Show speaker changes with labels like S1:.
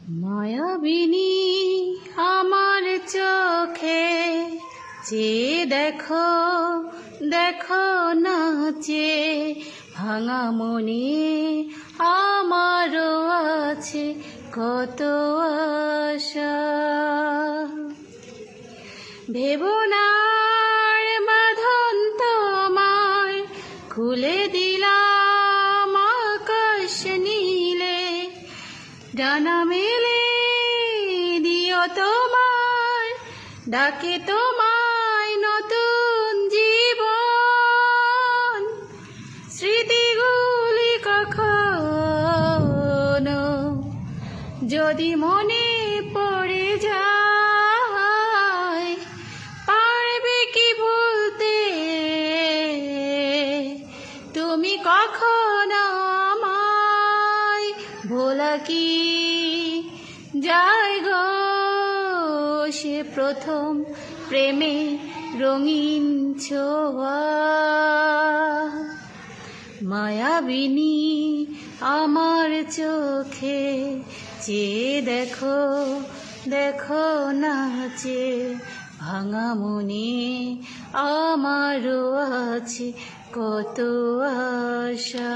S1: মায়াবিনী আমার চোখে চেয়ে দেখো দেখো নাচে ভাঙা মনে আমারও আছে কত আশা। ভেবনার বাঁধন তোমার খুলে দিলাম আকাশ নীলে, ডানা মেলে দিও তোমার ডাকে তোমায় নতুন জীবন। স্মৃতিগুলি কখনো যদি মনে পড়ে যায়, পারবে কি ভুলতে তুমি কখনো আমায়? ভোলা কি যায় গো সে প্রথম প্রেমে রঙিন ছোঁয়া। মায়াবিনী আমার চোখে চেয়ে দেখো দেখো নাচে ভাঙা মনে আমারও আছে কত আশা।